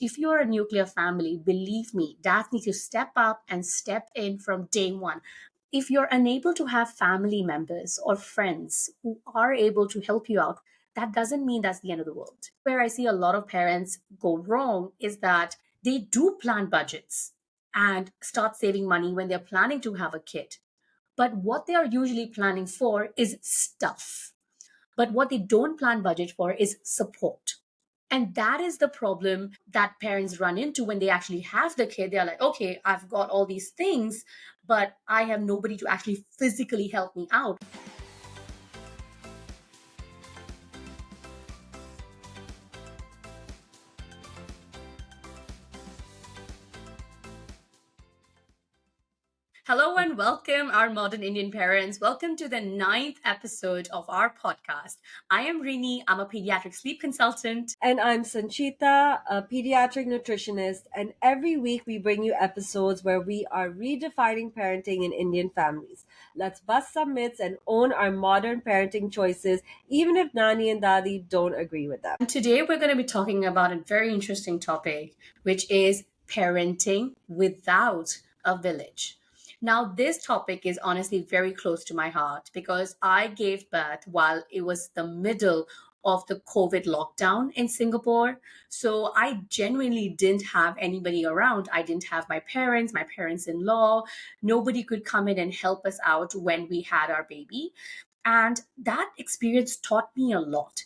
If you're a nuclear family, believe me, dads need to step up and step in from day one. If you're unable to have family members or friends who are able to help you out, that doesn't mean that's the end of the world. Where I see a lot of parents go wrong is that they do plan budgets and start saving money when they're planning to have a kid. But what they are usually planning for is stuff. But what they don't plan budget for is support. And that is the problem that parents run into when they actually have the kid. They're like, okay, I've got all these things, but I have nobody to actually physically help me out. Hello and welcome, our modern Indian parents. Welcome to the ninth episode of our podcast. I am Rinie. I'm a pediatric sleep consultant. And I'm Sanchita, a pediatric nutritionist. And every week we bring you episodes where we are redefining parenting in Indian families. Let's bust some myths and own our modern parenting choices, even if Nani and Dadi don't agree with them. And today we're going to be talking about a very interesting topic, which is parenting without a village. Now, this topic is honestly very close to my heart because I gave birth while it was the middle of the COVID lockdown in Singapore. So I genuinely didn't have anybody around. I didn't have my parents in law. Nobody could come in and help us out when we had our baby. And that experience taught me a lot.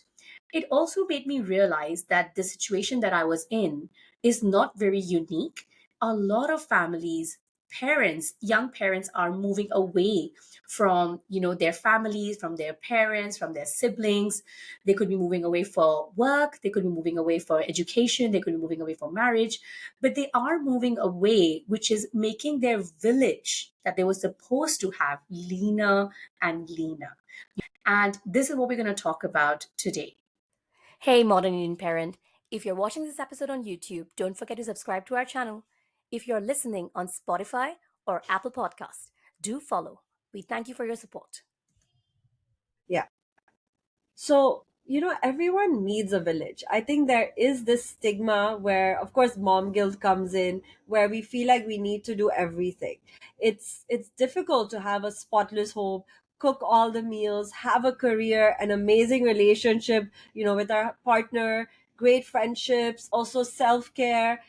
It also made me realize that the situation that I was in is not very unique. A lot of families, parents, young parents are moving away from, their families, from their parents, from their siblings. They could be moving away for work, they could be moving away for education, they could be moving away for marriage, but they are moving away, which is making their village that they were supposed to have leaner and leaner. And this is what we're going to talk about today. Hey, modern Indian parent. If you're watching this episode on YouTube, don't forget to subscribe to our channel. If you're listening on Spotify or Apple Podcast, do follow. We thank you for your support. Yeah. So, everyone needs a village. I think there is this stigma where, of course, mom guilt comes in, where we feel like we need to do everything. It's difficult to have a spotless home, cook all the meals, have a career, an amazing relationship, with our partner, great friendships, also self-care.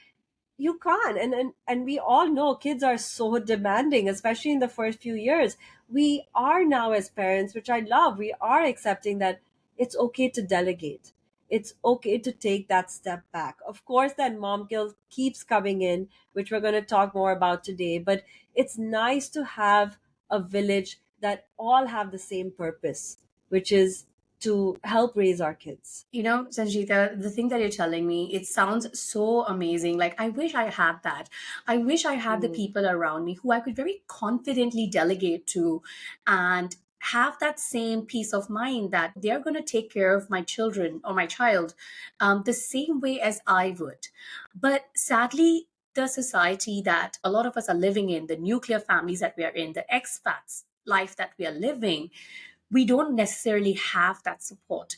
You can't. And we all know kids are so demanding, especially in the first few years. We are now, as parents, which I love, we are accepting that it's okay to delegate. It's okay to take that step back. Of course, that mom guilt keeps coming in, which we're going to talk more about today, but it's nice to have a village that all have the same purpose, which is to help raise our kids. Sanjita, the thing that you're telling me, it sounds so amazing. Like, I wish I had that. I wish I had the people around me who I could very confidently delegate to and have that same peace of mind that they're going to take care of my children or my child the same way as I would. But sadly, the society that a lot of us are living in, the nuclear families that we are in, the expats life that we are living, we don't necessarily have that support.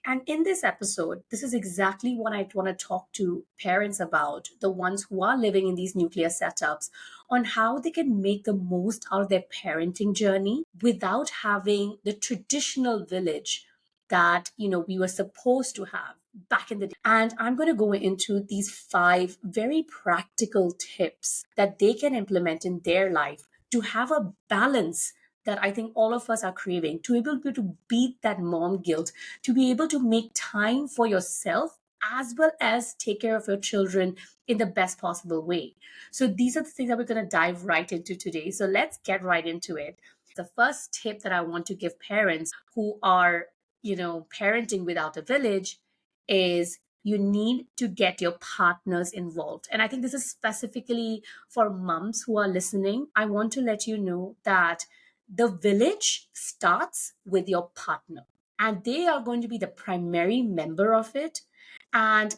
And in this episode, this is exactly what I want to talk to parents about, the ones who are living in these nuclear setups, on how they can make the most out of their parenting journey without having the traditional village that, we were supposed to have back in the day. And I'm going to go into these 5 very practical tips that they can implement in their life to have a balance that I think all of us are craving, to be able to beat that mom guilt, to be able to make time for yourself as well as take care of your children in the best possible way. So these are the things that we're going to dive right into today. So let's get right into it. The first tip that I want to give parents who are, parenting without a village is you need to get your partners involved. And I think this is specifically for moms who are listening. I want to let you know that the village starts with your partner, and they are going to be the primary member of it. And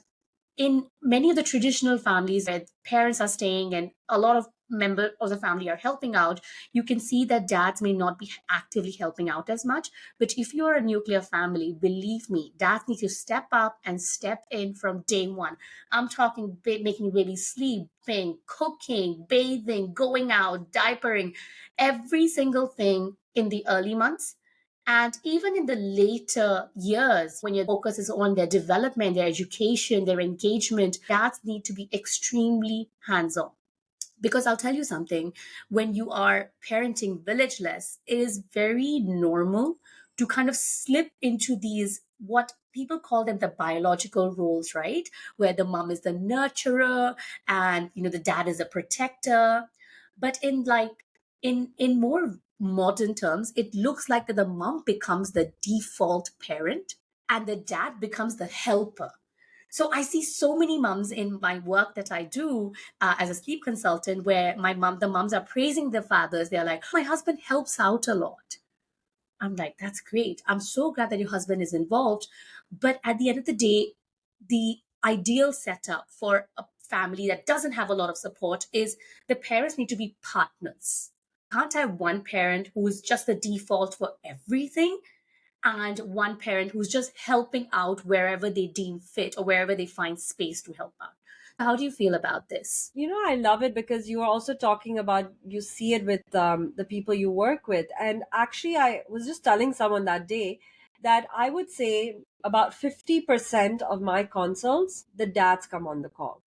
in many of the traditional families where parents are staying and a lot of member of the family are helping out, you can see that dads may not be actively helping out as much. But if you're a nuclear family, believe me, dads need to step up and step in from day one. I'm talking making babies sleeping, cooking, bathing, going out, diapering, every single thing in the early months. And even in the later years, when your focus is on their development, their education, their engagement, dads need to be extremely hands on. Because I'll tell you something, when you are parenting villageless, it is very normal to kind of slip into these, what people call them, the biological roles, right? Where the mom is the nurturer and the dad is a protector. But in more modern terms, it looks like that the mom becomes the default parent and the dad becomes the helper. So I see so many moms in my work that I do as a sleep consultant, where the moms are praising their fathers. They're like, "My husband helps out a lot." I'm like, "That's great. I'm so glad that your husband is involved." But at the end of the day, the ideal setup for a family that doesn't have a lot of support is the parents need to be partners. Can't have one parent who is just the default for everything and one parent who's just helping out wherever they deem fit or wherever they find space to help out. How do you feel about this? I love it because you are also talking about, you see it with the people you work with. And actually, I was just telling someone that day that I would say about 50% of my consults, the dads come on the call.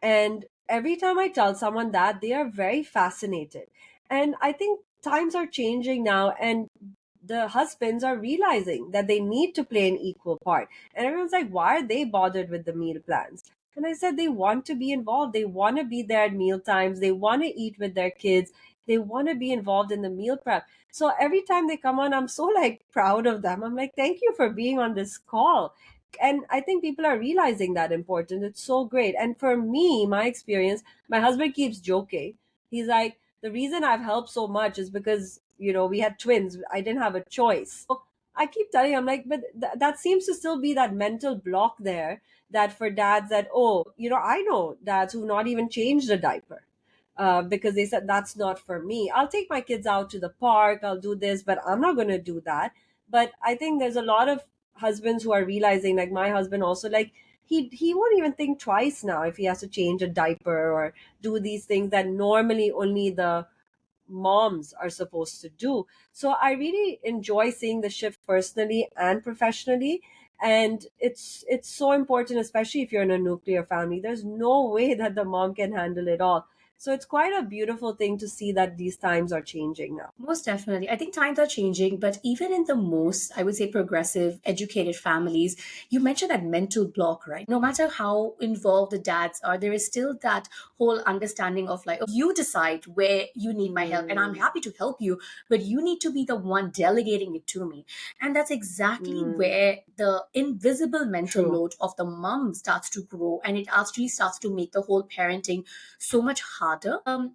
And every time I tell someone that, they are very fascinated. And I think times are changing now, and the husbands are realizing that they need to play an equal part. And everyone's like, why are they bothered with the meal plans? And I said, they want to be involved. They want to be there at meal times. They want to eat with their kids. They want to be involved in the meal prep. So every time they come on, I'm so like proud of them. I'm like, thank you for being on this call. And I think people are realizing that important. It's so great. And for me, my experience, my husband keeps joking. He's like, the reason I've helped so much is because, we had twins. I didn't have a choice. So I keep telling him, I'm like, but that seems to still be that mental block there, that for dads, that, oh, I know dads who've not even changed a diaper. Because they said that's not for me. I'll take my kids out to the park, I'll do this, but I'm not going to do that. But I think there's a lot of husbands who are realizing, like my husband also, like he won't even think twice now if he has to change a diaper or do these things that normally only the moms are supposed to do. So I really enjoy seeing the shift personally and professionally. And it's so important, especially if you're in a nuclear family. There's no way that the mom can handle it all. So it's quite a beautiful thing to see that these times are changing now. Most definitely. I think times are changing, but even in the most, I would say, progressive, educated families, you mentioned that mental block, right? No matter how involved the dads are, there is still that whole understanding of like, "Oh, you decide where you need my help, and I'm Mm, happy to help you, but you need to be the one delegating it to me." And that's exactly mm, where the invisible mental true. load of the mom starts to grow, and it actually starts to make the whole parenting so much harder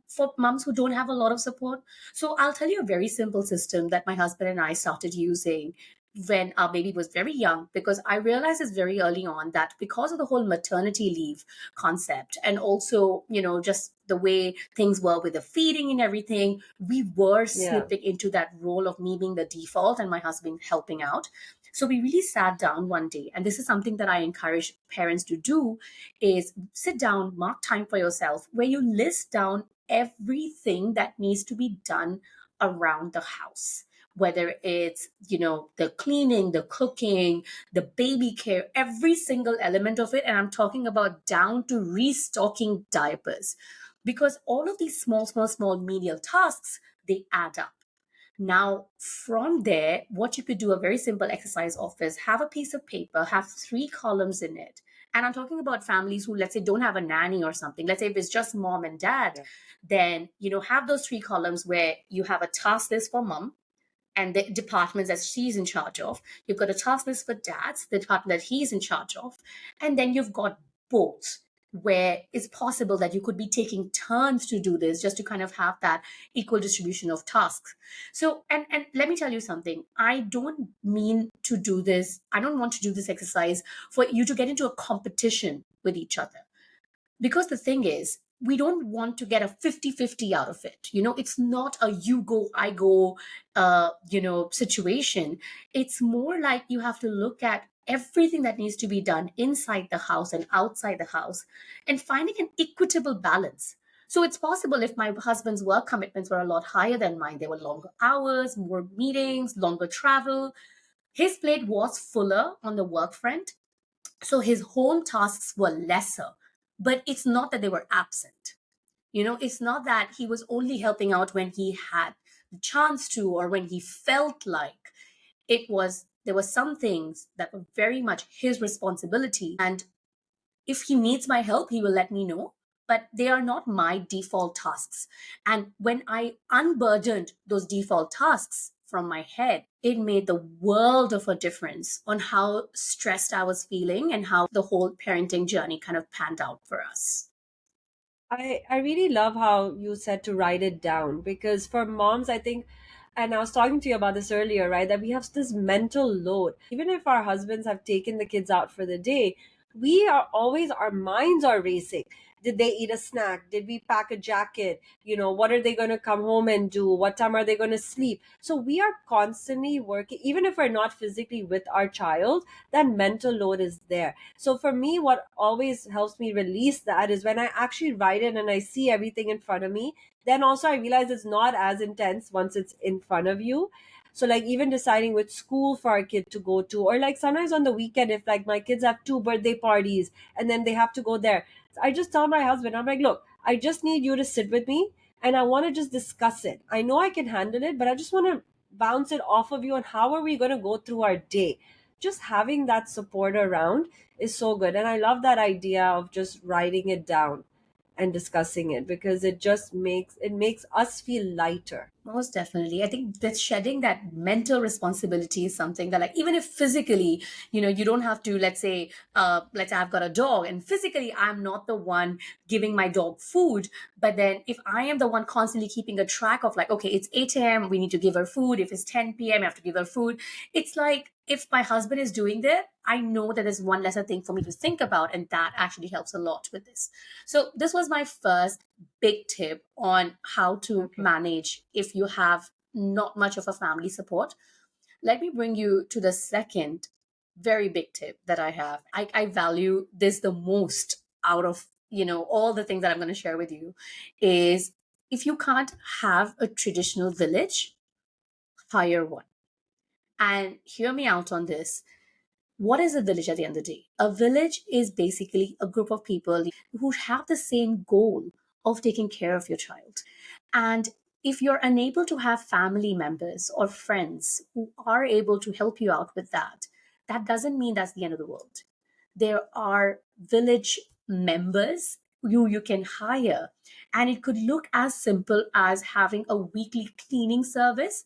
for moms who don't have a lot of support. So I'll tell you a very simple system that my husband and I started using when our baby was very young, because I realized this very early on that because of the whole maternity leave concept, and also, just the way things were with the feeding and everything, we were Yeah. slipping into that role of me being the default and my husband helping out. So we really sat down one day, and this is something that I encourage parents to do, is sit down, mark time for yourself where you list down everything that needs to be done around the house, whether it's the cleaning, the cooking, the baby care, every single element of it. And I'm talking about down to restocking diapers, because all of these small menial tasks, they add up. Now, from there, what you could do, a very simple exercise of, is have a piece of paper, have three columns in it. And I'm talking about families who, let's say, don't have a nanny or something. Let's say if it's just mom and dad, Yeah. then, have those three columns where you have a task list for mom and the departments that she's in charge of. You've got a task list for dads, the department that he's in charge of. And then you've got both, where it's possible that you could be taking turns to do this, just to kind of have that equal distribution of tasks. So, and let me tell you something. I don't mean to do this. I don't want to do this exercise for you to get into a competition with each other. Because the thing is, we don't want to get a 50-50 out of it. It's not a you go, I go, situation. It's more like you have to look at everything that needs to be done inside the house and outside the house, and finding an equitable balance. So it's possible if my husband's work commitments were a lot higher than mine, there were longer hours, more meetings, longer travel. His plate was fuller on the work front, so his home tasks were lesser. But it's not that they were absent. It's not that he was only helping out when he had the chance to, or when he felt like. There were some things that were very much his responsibility, and if he needs my help, he will let me know, but they are not my default tasks. And when I unburdened those default tasks from my head, it made the world of a difference on how stressed I was feeling and how the whole parenting journey kind of panned out for us. I really love how you said to write it down, because for moms, I think, and I was talking to you about this earlier, right, that we have this mental load. Even if our husbands have taken the kids out for the day, we are always, our minds are racing. Did they eat a snack? Did we pack a jacket? What are they going to come home and do? What time are they going to sleep? So we are constantly working, even if we're not physically with our child, that mental load is there. So for me, what always helps me release that is when I actually write it and I see everything in front of me. Then also I realize it's not as intense once it's in front of you. So like even deciding which school for our kid to go to, or like sometimes on the weekend, if like my kids have two birthday parties and then they have to go there, I just tell my husband, I'm like, look, I just need you to sit with me and I want to just discuss it. I know I can handle it, but I just want to bounce it off of you on how are we going to go through our day. Just having that support around is so good. And I love that idea of just writing it down and discussing it, because it makes us feel lighter. Most definitely. I think that shedding that mental responsibility is something that, like, even if physically, you don't have to, let's say I've got a dog and physically I'm not the one giving my dog food. But then if I am the one constantly keeping a track of, like, okay, it's 8 a.m., we need to give her food. If it's 10 p.m., I have to give her food. It's like if my husband is doing that, I know that there's one lesser thing for me to think about. And that actually helps a lot with this. So this was my first big tip on how to Okay. manage if you have not much of a family support. Let me bring you to the second very big tip that I have. I value this the most out of all the things that I'm going to share with you, is if you can't have a traditional village, hire one. And hear me out on this. What is a village at the end of the day? A village is basically a group of people who have the same goal of taking care of your child. And if you're unable to have family members or friends who are able to help you out with that, that doesn't mean that's the end of the world. There are village members who you can hire, and it could look as simple as having a weekly cleaning service,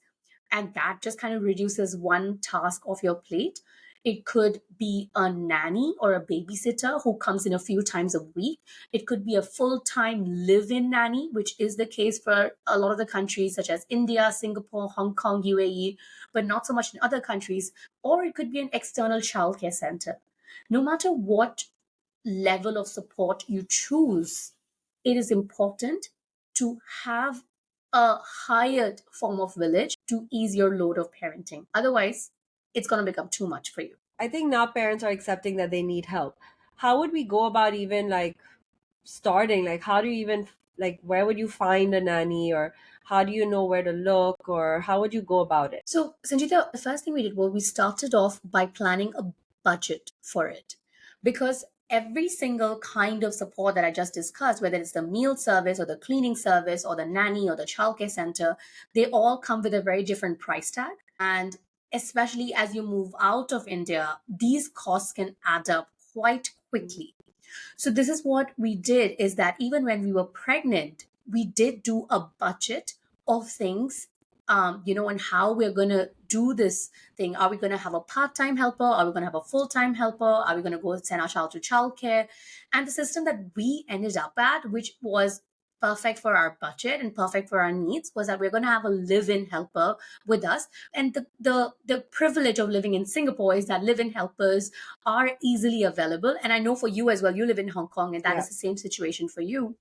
and that just kind of reduces one task off your plate. It could be a nanny or a babysitter who comes in a few times a week. It could be a full time live in nanny, which is the case for a lot of the countries such as India, Singapore, Hong Kong, UAE, but not so much in other countries. Or it could be an external childcare center. No matter what level of support you choose, it is important to have a hired form of village to ease your load of parenting. Otherwise, it's going to become too much for you. I think now parents are accepting that they need help. How would we go about even like starting? Like, how do you even, like, where would you find a nanny, or how do you know where to look, or how would you go about it? So, Sanjita, the first thing we did was we started off by planning a budget for it, because every single kind of support that I just discussed, whether it's the meal service or the cleaning service or the nanny or the childcare center, they all come with a very different price tag. And especially as you move out of India, these costs can add up quite quickly. So this is what we did, is that even when we were pregnant, we did do a budget of things, and how we're going to do this thing. Are we going to have a part-time helper? Are we going to have a full-time helper? Are we going to go send our child to childcare? And the system that we ended up at, which was perfect for our budget and perfect for our needs was that we're going to have a live-in helper with us. And the privilege of living in Singapore is that live-in helpers are easily available. And I know for you as well, you live in Hong Kong, and that Yeah. is the same situation for you.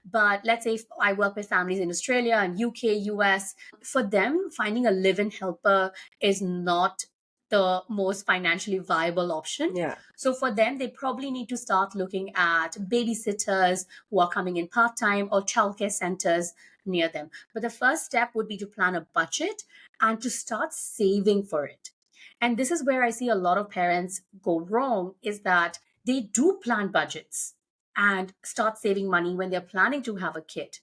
But let's say if I work with families in Australia and UK, US, for them, finding a live-in helper is not the most financially viable option. Yeah. So for them, they probably need to start looking at babysitters who are coming in part time or childcare centers near them. But the first step would be to plan a budget and to start saving for it. And this is where I see a lot of parents go wrong, is that they do plan budgets and start saving money when they're planning to have a kid.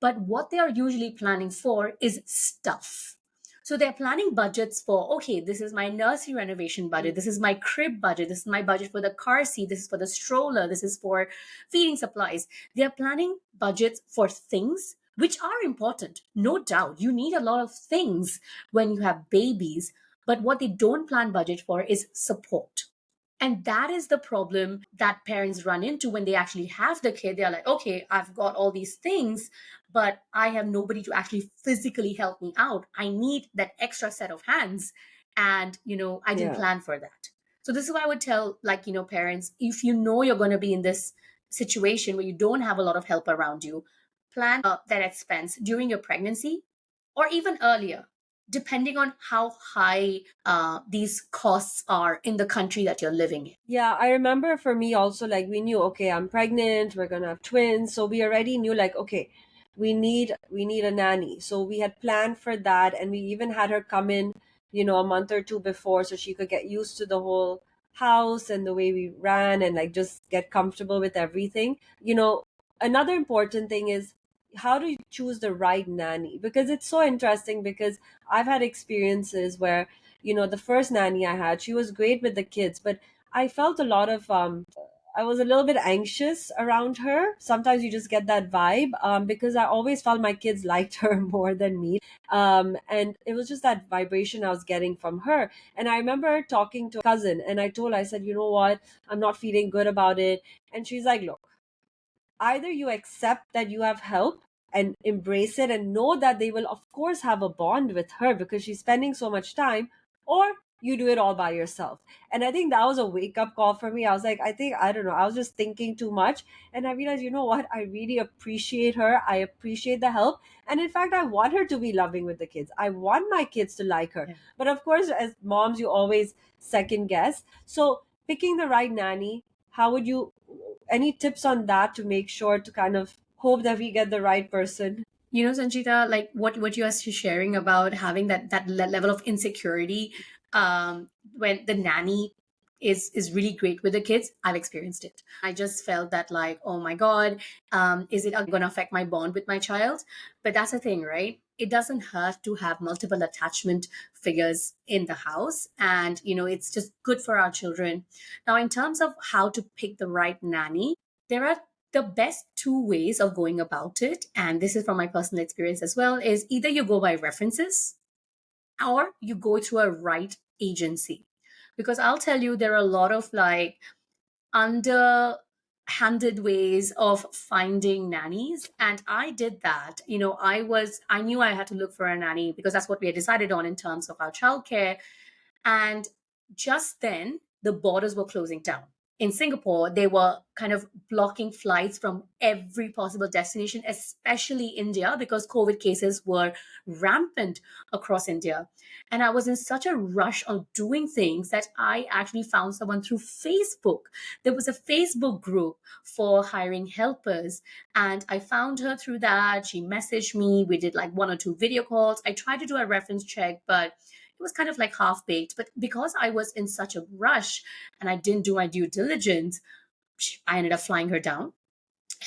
But what they are usually planning for is stuff. So they're planning budgets for, okay, this is my nursery renovation budget, this is my crib budget, this is my budget for the car seat, this is for the stroller, this is for feeding supplies. They're planning budgets for things which are important, no doubt. You need a lot of things when you have babies, but what they don't plan budget for is support. And that is the problem that parents run into when they actually have the kid. They're like, okay, I've got all these things, but I have nobody to actually physically help me out. I need that extra set of hands. And, I didn't Yeah. plan for that. So this is why I would tell, like, parents, if you know you're going to be in this situation where you don't have a lot of help around you, plan that expense during your pregnancy or even earlier, depending on how high these costs are in the country that you're living in. Yeah, I remember for me also, like, we knew, okay, I'm pregnant, we're gonna have twins, so we already knew, like, okay, we need a nanny. So we had planned for that, and we even had her come in, a month or two before, so she could get used to the whole house and the way we ran, and like just get comfortable with everything. Another important thing is how do you choose the right nanny? Because it's so interesting, because I've had experiences where, the first nanny I had, she was great with the kids, but I felt a lot of I was a little bit anxious around her. Sometimes you just get that vibe, because I always felt my kids liked her more than me. And it was just that vibration I was getting from her. And I remember talking to a cousin, and I told her, I said, you know what, I'm not feeling good about it. And she's like, look, either you accept that you have help and embrace it and know that they will of course have a bond with her because she's spending so much time, or you do it all by yourself. And I think that was a wake up call for me. I was like, I don't know, I was just thinking too much, and I realized, you know what, I really appreciate her, I appreciate the help. And in fact, I want her to be loving with the kids, I want my kids to like her. Yeah. But of course, as moms, you always second guess. So picking the right nanny, how would you, any tips on that to make sure to kind of hope that we get the right person? Sanchita, like what you are sharing about having that level of insecurity when the nanny is really great with the kids, I've experienced it. I just felt that, like, oh my god, is it going to affect my bond with my child? But that's the thing, right? It doesn't hurt to have multiple attachment figures in the house, and it's just good for our children. Now, in terms of how to pick the right nanny, there are the best two ways of going about it, and this is from my personal experience as well, is either you go by references or you go to a right agency. Because I'll tell you, there are a lot of like underhanded ways of finding nannies, and I did that. I knew I had to look for a nanny because that's what we had decided on in terms of our childcare. And just then, the borders were closing down. In Singapore, they were kind of blocking flights from every possible destination, especially India, because COVID cases were rampant across India. And I was in such a rush of doing things that I actually found someone through Facebook. There was a Facebook group for hiring helpers, and I found her through that. She messaged me. We did like one or two video calls. I tried to do a reference check, but it was kind of like half baked. But because I was in such a rush and I didn't do my due diligence, I ended up flying her down.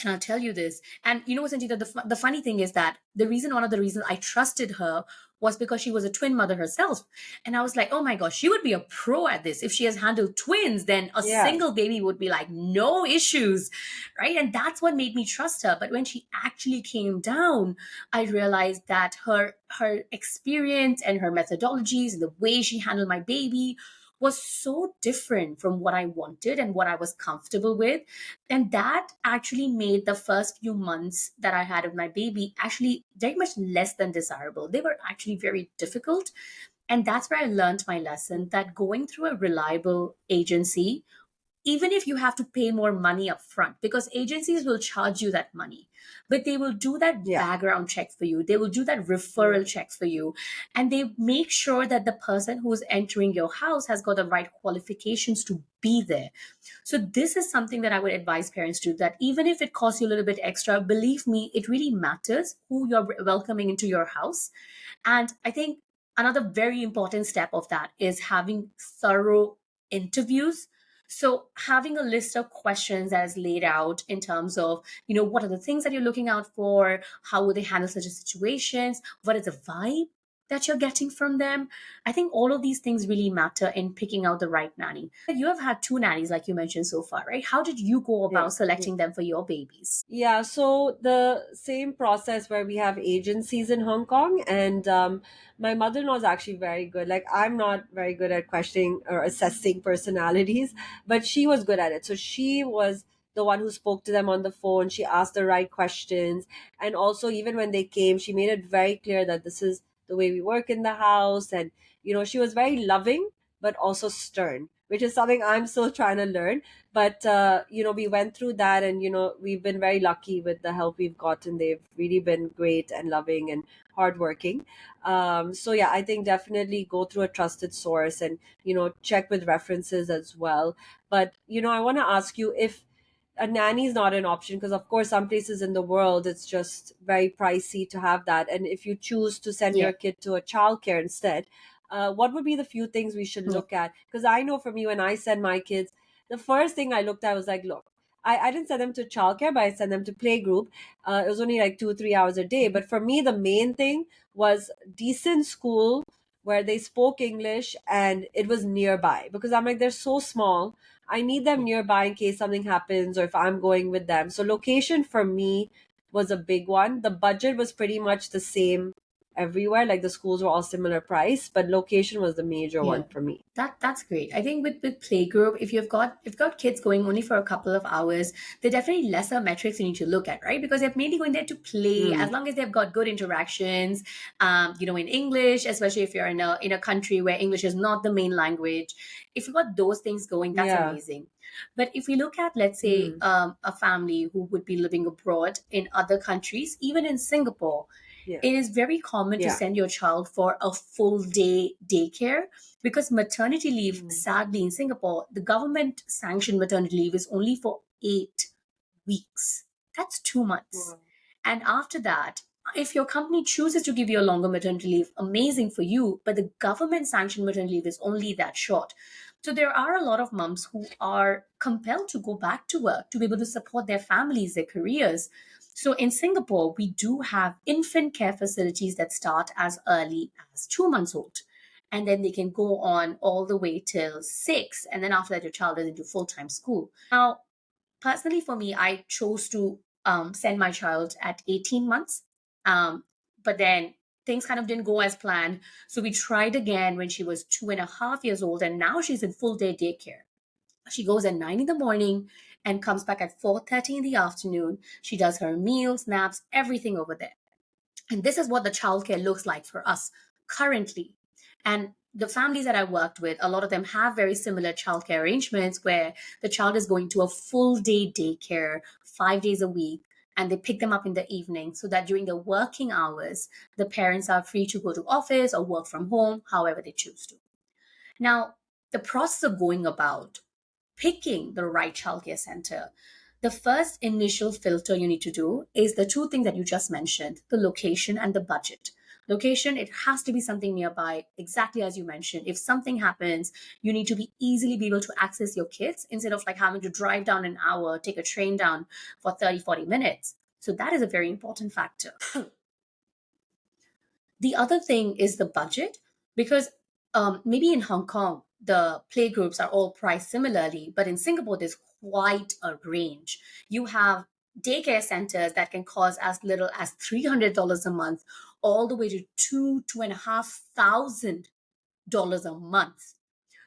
And I'll tell you this. And Sanjita, the funny thing is that one of the reasons I trusted her was because she was a twin mother herself. And I was like, oh my gosh, she would be a pro at this. If she has handled twins, then a Yeah. single baby would be like no issues, right? And that's what made me trust her. But when she actually came down, I realized that her experience and her methodologies and the way she handled my baby was so different from what I wanted and what I was comfortable with. And that actually made the first few months that I had of my baby actually very much less than desirable. They were actually very difficult. And that's where I learned my lesson that going through a reliable agency, even if you have to pay more money up front, because agencies will charge you that money, but they will do that Yeah. background check for you, they will do that referral Right. check for you, and they make sure that the person who's entering your house has got the right qualifications to be there. So this is something that I would advise parents to do, that even if it costs you a little bit extra, believe me, it really matters who you're welcoming into your house. And I think another very important step of that is having thorough interviews. So having a list of questions that is laid out in terms of, what are the things that you're looking out for? How will they handle such a situations? What is the vibe that you're getting from them? I think all of these things really matter in picking out the right nanny. You have had two nannies, like you mentioned so far, right? How did you go Yeah. about selecting them for your babies? Yeah, so the same process where we have agencies in Hong Kong, and my mother-in-law is actually very good. Like, I'm not very good at questioning or assessing personalities, but she was good at it. So she was the one who spoke to them on the phone. She asked the right questions, and also even when they came, she made it very clear that this is the way we work in the house, and she was very loving but also stern, which is something I'm still trying to learn. But we went through that, and we've been very lucky with the help we've gotten. They've really been great and loving and hardworking. So yeah, I think definitely go through a trusted source, and check with references as well. But I want to ask you if a nanny is not an option, because of course some places in the world it's just very pricey to have that, and if you choose to send Yeah, your kid to a childcare instead, what would be the few things we should yeah, look at? Because I know for me, when I send my kids, the first thing I looked at was like, look, I didn't send them to childcare, but I sent them to playgroup. It was only like 2 3 hours a day, but for me the main thing was decent school where they spoke English and it was nearby, because I'm like, they're so small, I need them nearby in case something happens or if I'm going with them. So location for me was a big one. The budget was pretty much the same everywhere. Like the schools were all similar price, but location was the major yeah. one for me. That's great. I think with playgroup, if you've got kids going only for a couple of hours, there are definitely lesser metrics you need to look at, right? Because they're mainly going there to play. Hmm. As long as they've got good interactions, in English, especially if you're in a country where English is not the main language. If you've got those things going, that's Yeah. amazing. But if we look at, let's say, Hmm. a family who would be living abroad in other countries, even in Singapore, Yeah. it is very common to Yeah. send your child for a full day daycare, because maternity leave, Hmm. sadly, in Singapore, the government sanctioned maternity leave is only for 8 weeks. That's 2 months. Wow. And after that, if your company chooses to give you a longer maternity leave, amazing for you, but the government sanctioned maternity leave is only that short. So there are a lot of moms who are compelled to go back to work to be able to support their families, their careers. So in Singapore, we do have infant care facilities that start as early as 2 months old. And then they can go on all the way till 6. And then after that, your child is into full time school. Now, personally, for me, I chose to send my child at 18 months. But then things kind of didn't go as planned. So we tried again when she was 2.5 years old. And now she's in full day daycare. She goes at 9 in the morning and comes back at 4:30 in the afternoon. She does her meals, naps, everything over there. And this is what the childcare looks like for us currently. And the families that I worked with, a lot of them have very similar childcare arrangements where the child is going to a full day daycare 5 days a week, and they pick them up in the evening so that during the working hours, the parents are free to go to office or work from home, however they choose to. Now, the process of going about picking the right childcare center, the first initial filter you need to do is the two things that you just mentioned, the location and the budget. Location, it has to be something nearby, exactly as you mentioned. If something happens, you need to be easily be able to access your kids instead of like having to drive down an hour, take a train down for 30, 40 minutes. So that is a very important factor. The other thing is the budget, because maybe in Hong Kong, the playgroups are all priced similarly, but in Singapore, there's quite a range. You have daycare centers that can cost as little as $300 a month, all the way to two and a half thousand dollars a month.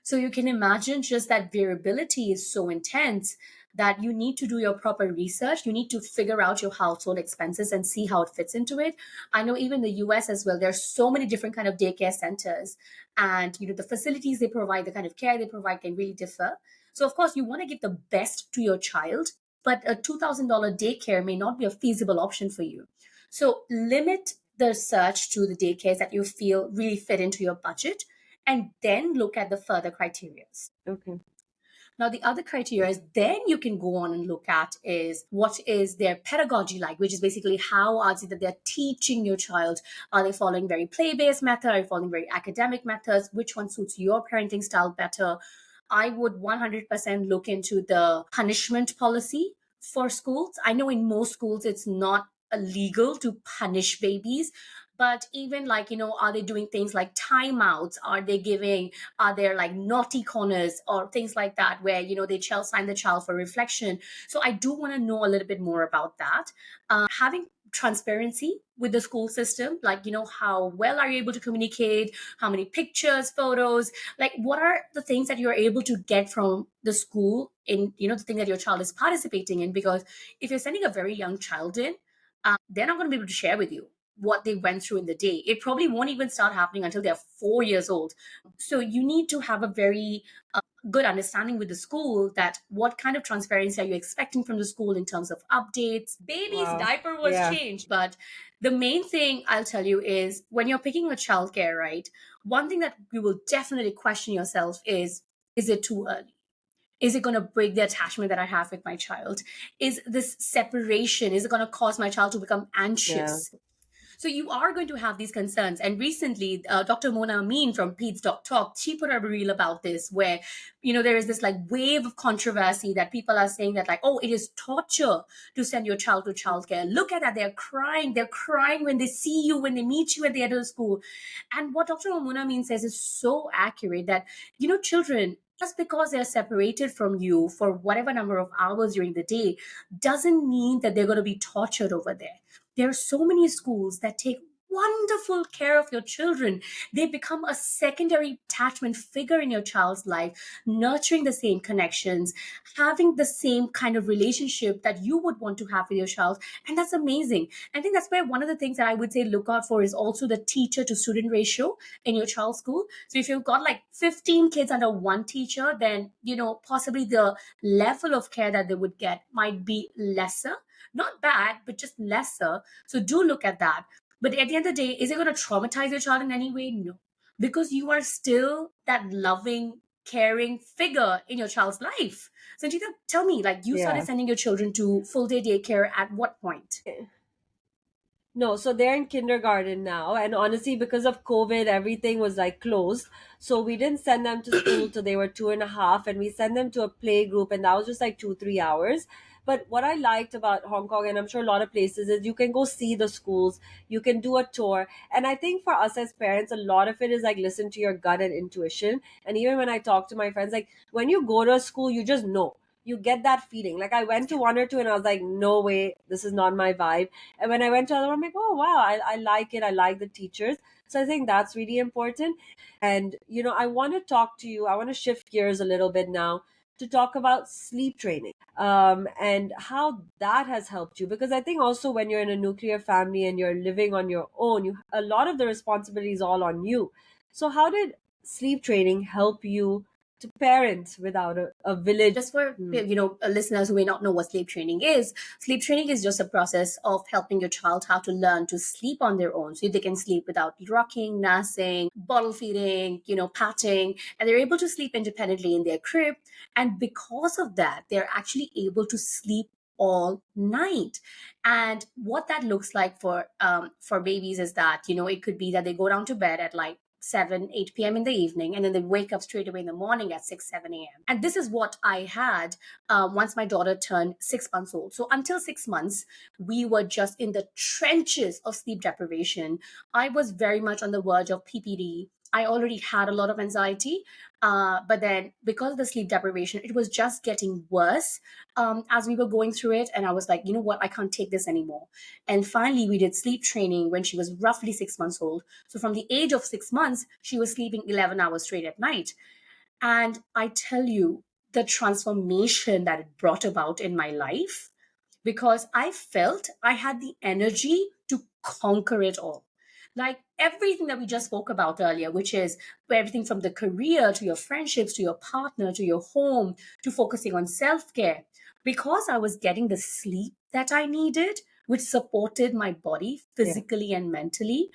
So you can imagine just that variability is so intense that you need to do your proper research. You need to figure out your household expenses and see how it fits into it. I know even the US as well, there's so many different kind of daycare centers, and the facilities they provide, the kind of care they provide can really differ. So of course you want to give the best to your child, but a $2,000 daycare may not be a feasible option for you. So limit the search to the daycares that you feel really fit into your budget, and then look at the further criteria. Okay. Now, the other criteria is then you can go on and look at is what is their pedagogy like, which is basically how are it that they're teaching your child? Are they following very play-based method? Are they following very academic methods? Which one suits your parenting style better? I would 100% look into the punishment policy for schools. I know in most schools it's not illegal to punish babies, but even like, are they doing things like timeouts? Are they giving, are there like naughty corners or things like that where, they sign the child for reflection? So I do want to know a little bit more about that. Having transparency with the school system, like, how well are you able to communicate? How many pictures, photos, like what are the things that you're able to get from the school in, the thing that your child is participating in? Because if you're sending a very young child in, they're not going to be able to share with you what they went through in the day. It probably won't even start happening until they're 4 years old. So you need to have a very good understanding with the school that what kind of transparency are you expecting from the school in terms of updates. Baby's Wow. diaper was Yeah. changed, but the main thing I'll tell you is when you're picking a childcare, right? One thing that you will definitely question yourself is it too early? Is it going to break the attachment that I have with my child? Is this separation, is it going to cause my child to become Yeah. anxious? So you are going to have these concerns. And recently, Dr. Mona Amin from Pete's Doc Talk, she put a reel about this where, there is this like wave of controversy that people are saying that like, oh, it is torture to send your child to childcare. Look at that. They're crying. They're crying when they see you, when they meet you at the end of the school. And what Dr. Mona Amin says is so accurate that, children, just because they're separated from you for whatever number of hours during the day doesn't mean that they're going to be tortured over there. There are so many schools that take wonderful care of your children. They become a secondary attachment figure in your child's life, nurturing the same connections, having the same kind of relationship that you would want to have with your child. And that's amazing. I think that's where one of the things that I would say look out for is also the teacher to student ratio in your child's school. So if you've got like 15 kids under one teacher, then, possibly the level of care that they would get might be lesser. Not bad, but just lesser. So do look at that. But at the end of the day, is it going to traumatize your child in any way? No. Because you are still that loving, caring figure in your child's life. Sanjita, tell me, like you started Yeah. sending your children to full day daycare at what point? No, so they're in kindergarten now. And honestly, because of COVID, everything was like closed. So we didn't send them to school till they were 2.5. And we sent them to a play group, and that was just like 2, 3 hours. But what I liked about Hong Kong, and I'm sure a lot of places, is you can go see the schools, you can do a tour. And I think for us as parents, a lot of it is like listen to your gut and intuition. And even when I talk to my friends, like when you go to a school, you just know. You get that feeling. Like I went to one or two and I was like, no way, this is not my vibe. And when I went to other one, I'm like, oh wow, I like it. I like the teachers. So I think that's really important. And I want to talk to you. I want to shift gears a little bit now to talk about sleep training, and how that has helped you. Because I think also when you're in a nuclear family and you're living on your own, a lot of the responsibility is all on you. So how did sleep training help you to parent without a village? Just for Hmm. listeners who may not know what sleep training is just a process of helping your child how to learn to sleep on their own so they can sleep without rocking, nursing, bottle feeding, patting, and they're able to sleep independently in their crib. And because of that, they're actually able to sleep all night. And what that looks like for babies is that it could be that they go down to bed at like 7, 8 p.m. in the evening, and then they wake up straight away in the morning at 6, 7 a.m. And this is what I had once my daughter turned 6 months old. So until 6 months, we were just in the trenches of sleep deprivation. I was very much on the verge of PPD. I already had a lot of anxiety. But then, because of the sleep deprivation, it was just getting worse as we were going through it. And I was like, you know what? I can't take this anymore. And finally, we did sleep training when she was roughly 6 months old. So from the age of 6 months, she was sleeping 11 hours straight at night. And I tell you, the transformation that it brought about in my life, because I felt I had the energy to conquer it all. Like everything that we just spoke about earlier, which is everything from the career to your friendships to your partner to your home to focusing on self care. Because I was getting the sleep that I needed, which supported my body Yeah. physically and mentally,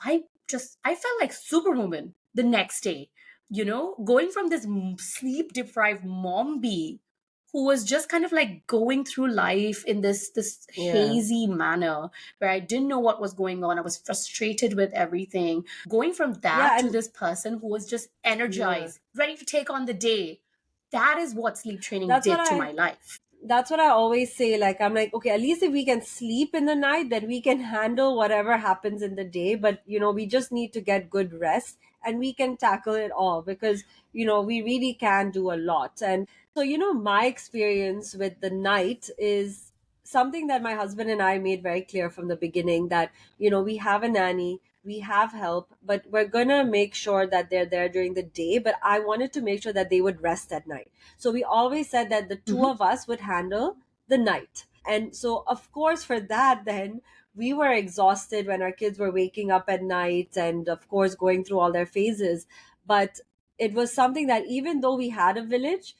I felt like superwoman the next day. Going from this sleep deprived mom bee who was just kind of like going through life in this Yeah. hazy manner where I didn't know what was going on. I was frustrated with everything. Going from Yeah. that to And this person who was just yeah, energized, ready to take on the day. That is what sleep training that's what did to I my life. that's what I always say. Like, I'm like, okay, at least if we can sleep in the night, then we can handle whatever happens in the day. But, we just need to get good rest and we can tackle it all because, we really can do a lot. And so, my experience with the night is something that my husband and I made very clear from the beginning that, we have a nanny, we have help, but we're going to make sure that they're there during the day. But I wanted to make sure that they would rest at night. So we always said that the two Mhm. of us would handle the night. And so, of course, for that, then we were exhausted when our kids were waking up at night and, of course, going through all their phases. But it was something that even though we had a village,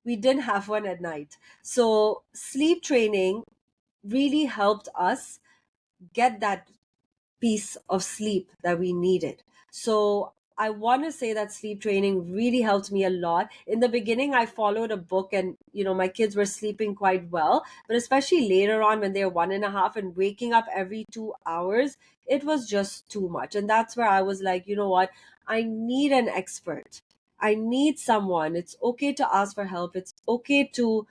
we didn't have one at night. So, sleep training really helped us get that piece of sleep that we needed. So I want to say that sleep training really helped me a lot. In the beginning, I followed a book and, my kids were sleeping quite well. But especially later on when they're 1.5 and waking up every 2 hours, it was just too much. And that's where I was like, you know what? I need an expert. I need someone. It's okay to ask for help. It's okay to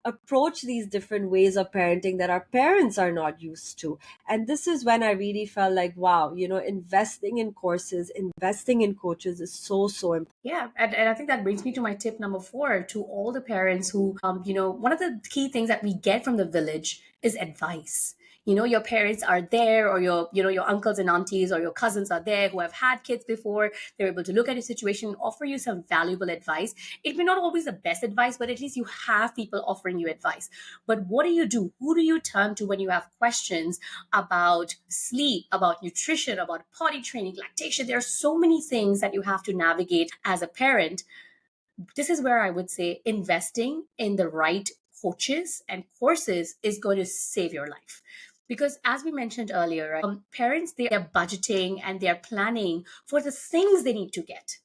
approach these different ways of parenting that our parents are not used to. And this is when I really felt like, wow, investing in courses, investing in coaches is so, so important. Yeah, and I think that brings me to my tip number four to all the parents who, one of the key things that we get from the village is advice. Your parents are there, or your uncles and aunties or your cousins are there who have had kids before. They're able to look at your situation and offer you some valuable advice. It may not always the best advice, but at least you have people offering you advice. But what do you do? Who do you turn to when you have questions about sleep, about nutrition, about potty training, lactation? There are so many things that you have to navigate as a parent. This is where I would say investing in the right coaches and courses is going to save your life. Because as we mentioned earlier, right, parents, they're budgeting and they're planning for the things they need to get,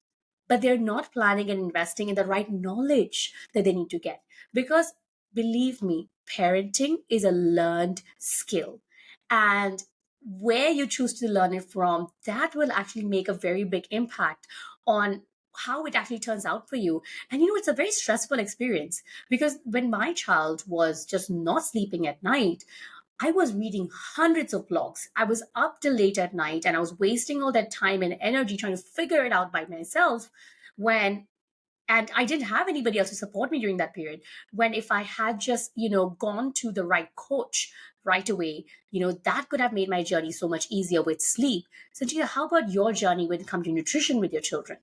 but they're not planning and investing in the right knowledge that they need to get. Because believe me, parenting is a learned skill. And where you choose to learn it from, that will actually make a very big impact on how it actually turns out for you. And it's a very stressful experience because when my child was just not sleeping at night, I was reading hundreds of blogs. I was up till late at night and I was wasting all that time and energy trying to figure it out by myself when and I didn't have anybody else to support me during that period. When if I had just, gone to the right coach right away, that could have made my journey so much easier with sleep. Sanjita, how about your journey when it comes to nutrition with your children?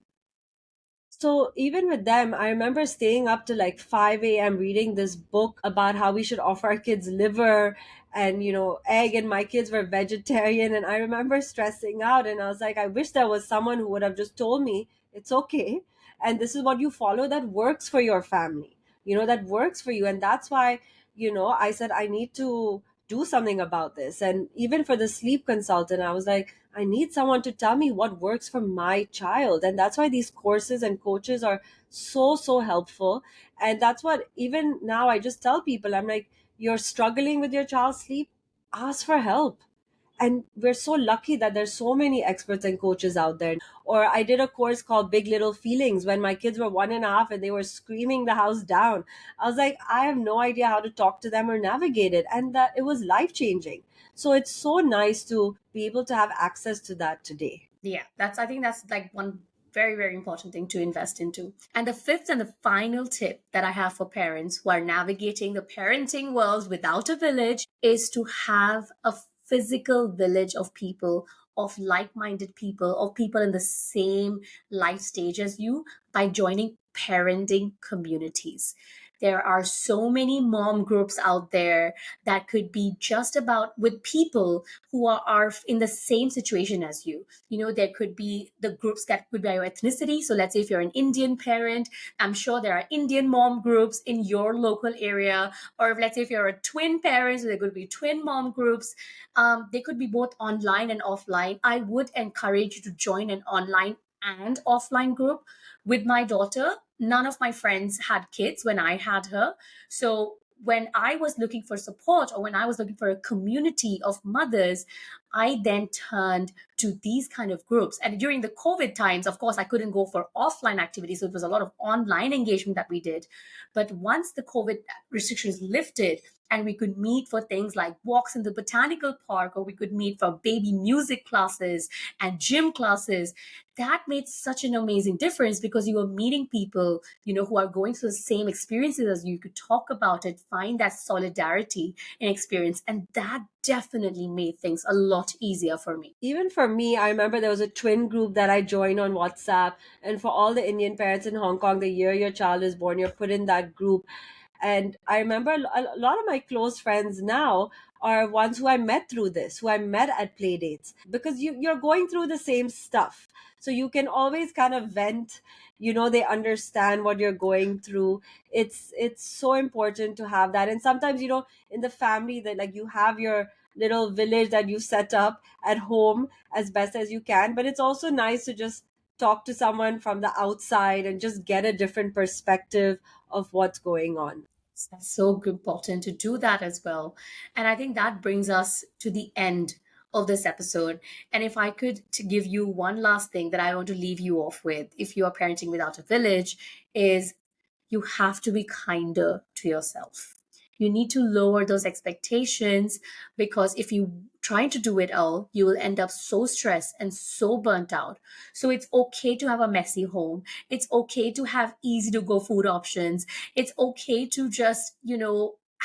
So even with them, I remember staying up to like 5 a.m. reading this book about how we should offer our kids liver and, egg. And my kids were vegetarian. And I remember stressing out. And I was like, I wish there was someone who would have just told me it's okay. And this is what you follow that works for your family, that works for you. And that's why, I said, I need to do something about this. And even for the sleep consultant, I was like, I need someone to tell me what works for my child. And that's why these courses and coaches are so, so helpful. And that's what even now I just tell people, I'm like, you're struggling with your child's sleep, ask for help. And we're so lucky that there's so many experts and coaches out there. Or I did a course called Big Little Feelings when my kids were 1.5 and they were screaming the house down. I was like, I have no idea how to talk to them or navigate it. And that it was life changing. So it's so nice to be able to have access to that today. Yeah, I think that's like one very, very important thing to invest into. And the fifth and the final tip that I have for parents who are navigating the parenting world without a village is to have a physical village of people, of like minded people, of people in the same life stage as you by joining parenting communities. There are so many mom groups out there that could be just about with people who are in the same situation as you. You know, there could be the groups that could be your ethnicity. So let's say if you're an Indian parent, I'm sure there are Indian mom groups in your local area. Or if, let's say if you're a twin parent, so there could be twin mom groups. They could be both online and offline. I would encourage you to join an online and offline group. With my daughter, none of my friends had kids when I had her. So when I was looking for support, or when I was looking for a community of mothers, I then turned to these kind of groups. And during the COVID times, of course, I couldn't go for offline activities. So it was a lot of online engagement that we did. But once the COVID restrictions lifted, and we could meet for things like walks in the botanical park, or we could meet for baby music classes and gym classes, that made such an amazing difference, because you were meeting people, you know, who are going through the same experiences as you. You could talk about it, find that solidarity in experience, and that definitely made things a lot easier for me. Even for me, I remember there was a twin group that I joined on WhatsApp. And for all the Indian parents in Hong Kong, the year your child is born, you're put in that group. And I remember a lot of my close friends now are ones who I met through this, who I met at play dates, because you're going through the same stuff. So you can always kind of vent, they understand what you're going through. It's so important to have that. And sometimes, in the family, that like you have your little village that you set up at home as best as you can, but it's also nice to just talk to someone from the outside and just get a different perspective of what's going on. That's so important to do that as well. And I think that brings us to the end of this episode. And if I could to give you one last thing that I want to leave you off with, if you are parenting without a village, is you have to be kinder to yourself. You need to lower those expectations, because if you try to do it all, you will end up so stressed and so burnt out. So it's okay to have a messy home. It's okay to have easy to go food options. It's okay to just,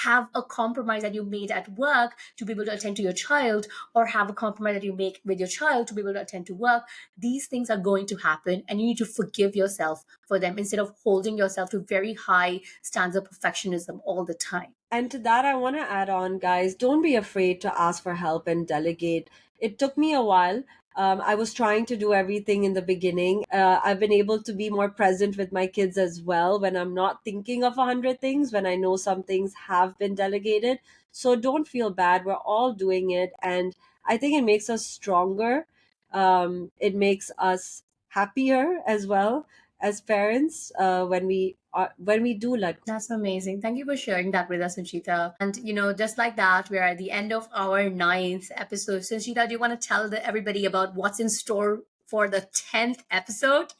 have a compromise that you made at work to be able to attend to your child, or have a compromise that you make with your child to be able to attend to work. These things are going to happen, and you need to forgive yourself for them instead of holding yourself to very high standards of perfectionism all the time. And to that, I want to add on, guys, don't be afraid to ask for help and delegate. It took me a while. I was trying to do everything in the beginning. I've been able to be more present with my kids as well when I'm not thinking of 100 things, when I know some things have been delegated. So don't feel bad. We're all doing it. And I think it makes us stronger. It makes us happier as well as parents when we do let. That's amazing. Thank you for sharing that with us, Sanchita. And, just like that, we're at the end of our ninth episode. Sanchita, do you want to tell everybody about what's in store for the 10th episode?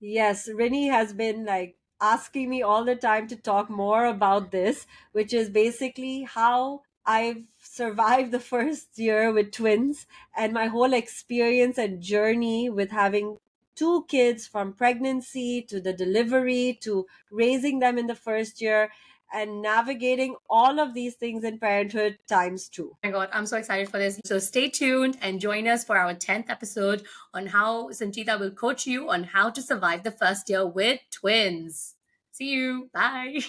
Yes, Rini has been like asking me all the time to talk more about this, which is basically how I've survived the first year with twins and my whole experience and journey with having two kids, from pregnancy to the delivery to raising them in the first year and navigating all of these things in parenthood times two. Oh my God, I'm so excited for this. So stay tuned and join us for our 10th episode on how Sanchita will coach you on how to survive the first year with twins. See you. Bye.